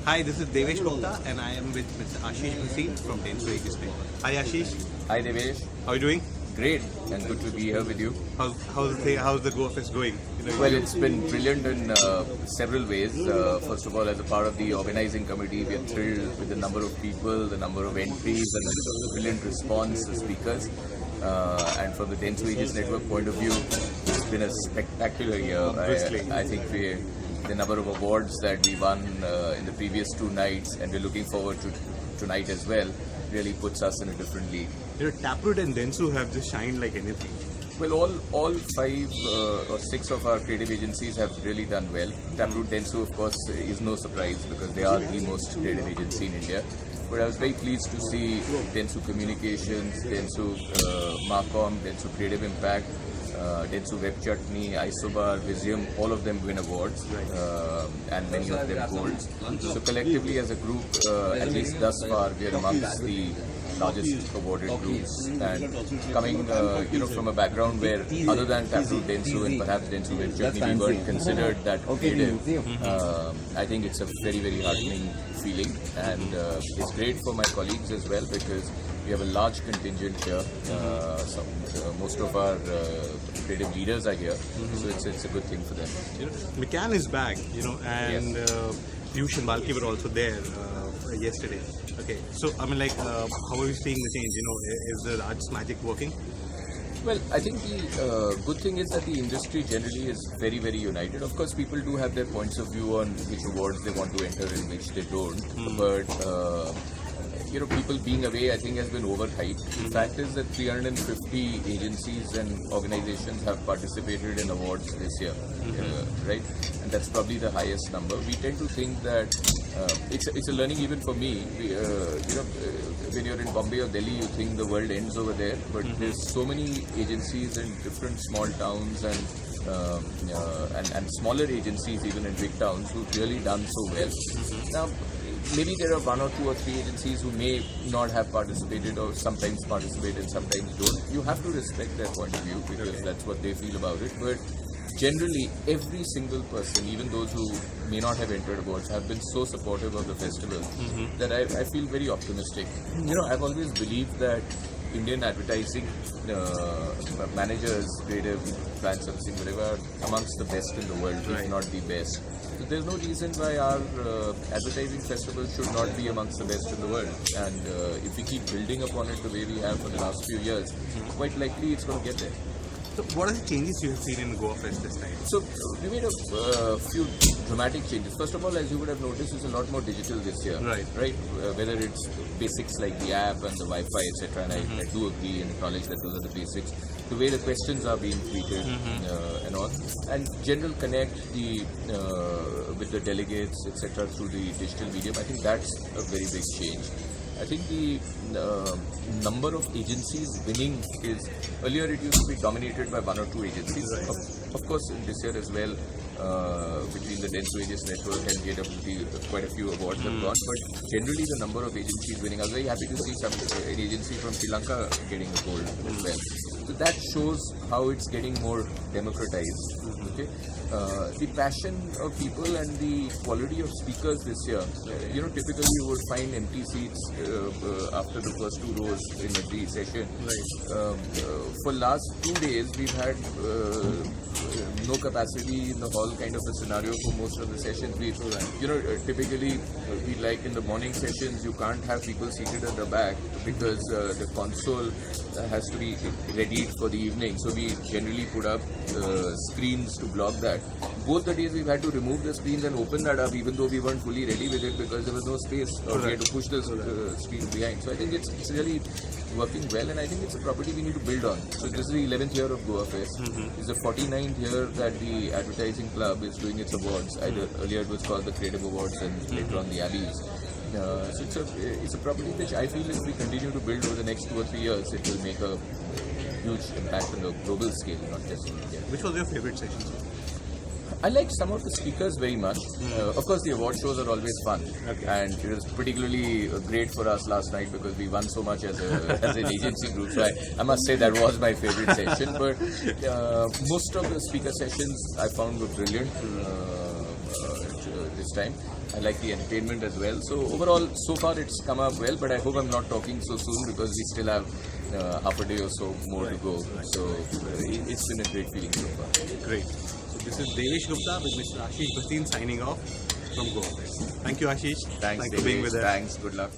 Hi, this is Devesh Gupta and I am with Mr. Ashish Bhasin from Dentsu Aegis Network. Hi Ashish, Hi Devesh, how are you doing? great and good to be here with you. How's the GoFest going? Well, it's been brilliant in several ways. First of all, as a part of the organizing committee, we are thrilled with the number of people, the number of entries, and the brilliant response to speakers. And from the Dentsu Aegis Network point of view, it's been a spectacular year. I think the number of awards that we won in the previous 2 nights, and we're looking forward to tonight as well, really puts us in a different league. Taproot and Dentsu have just shined like anything. Well, all 5 or 6 of our creative agencies have really done well. Taproot Dentsu, of course, is no surprise because they are the most creative agency in India. But I was very pleased to see Dentsu Communications, Dentsu Marcom, Dentsu Creative Impact, Dentsu Web Chutney, Isobar, Visium, all of them win awards, and many of them golds. So collectively as a group, at least thus far, we are amongst the largest awarded groups, and coming from a background where other than Taproot Dentsu and perhaps Dentsu Web Chutney, we weren't considered that creative. I think it's a very, very heartening feeling, and it's great for my colleagues as well because we have a large contingent here. Most of our creative leaders are here, so it's a good thing for them. McCann is back, and Piyush and Balki were also there yesterday. Okay, so how are you seeing the change? Is the Raj's magic working? Well, I think the good thing is that the industry generally is very, very united. Of course, people do have their points of view on which awards they want to enter and which they don't. But people being away, I think, has been overhyped. The fact is that 350 agencies and organizations have participated in awards this year, right? And that's probably the highest number. We tend to think that it's a learning even for me. When you're in Bombay or Delhi, you think the world ends over there. But there's so many agencies in different small towns and smaller agencies even in big towns who've really done so well. Now, maybe there are 1 or 2 or 3 agencies who may not have participated or sometimes participate and sometimes don't. You have to respect their point of view because that's what they feel about it. But generally, every single person, even those who may not have entered awards, have been so supportive of the festival that I feel very optimistic. I've always believed that Indian advertising managers, creative, brand servicing, whatever, are amongst the best in the world, if not the best. So there's no reason why our advertising festival should not be amongst the best in the world. And if we keep building upon it the way we have for the last few years, quite likely it's going to get there. So what are the changes you have seen in GoFest this time? So we made a few dramatic changes. First of all, as you would have noticed, it's a lot more digital this year. Right? Whether it's basics like the app and the Wi-Fi, etc. And I do agree and acknowledge that those are the basics. The way the questions are being treated and all, and general connect with the delegates, etc. through the digital medium. I think that's a very big change. I think the number of agencies winning is, earlier it used to be dominated by 1 or 2 agencies. Of course, in this year as well, between the Dentsu Aegis Network and JWT, quite a few awards have gone. But generally, the number of agencies winning, I was very happy to see an agency from Sri Lanka getting a gold as well. So that shows how it's getting more democratized. Okay, the passion of people and the quality of speakers this year. Typically you would find empty seats after the first 2 rows in every session. For last 2 days, we've had no capacity in the hall kind of a scenario for most of the sessions. Typically we like in the morning sessions, you can't have people seated at the back because the console has to be ready for the evening. So we generally put up screens to block that. Both the days we've had to remove the screens and open that up even though we weren't fully ready with it because there was no space or we had to push the screens behind. So I think it's really working well, and I think it's a property we need to build on. So this is the 11th year of GoFest. It's the 49th year that the Advertising Club is doing its awards. Earlier it was called the Creative Awards and later on the Abbeys. So it's a property which I feel if we continue to build over the next 2 or 3 years, it will make a huge impact on the global scale, not just in India. Which was your favorite session? I like some of the speakers very much. Of course, the award shows are always fun, and it was particularly great for us last night because we won so much as an agency group. So I must say that was my favorite session. But most of the speaker sessions I found were brilliant. this time. I like the entertainment as well. So overall, so far it's come up well. But I hope I'm not talking so soon because we still have half a day or so more to go. So it's been a great feeling so far. Great. So this is Devesh Gupta with Mr. Ashish Bhasin signing off from Goa. Thank you, Ashish. Thanks for being with us. Thanks. Good luck.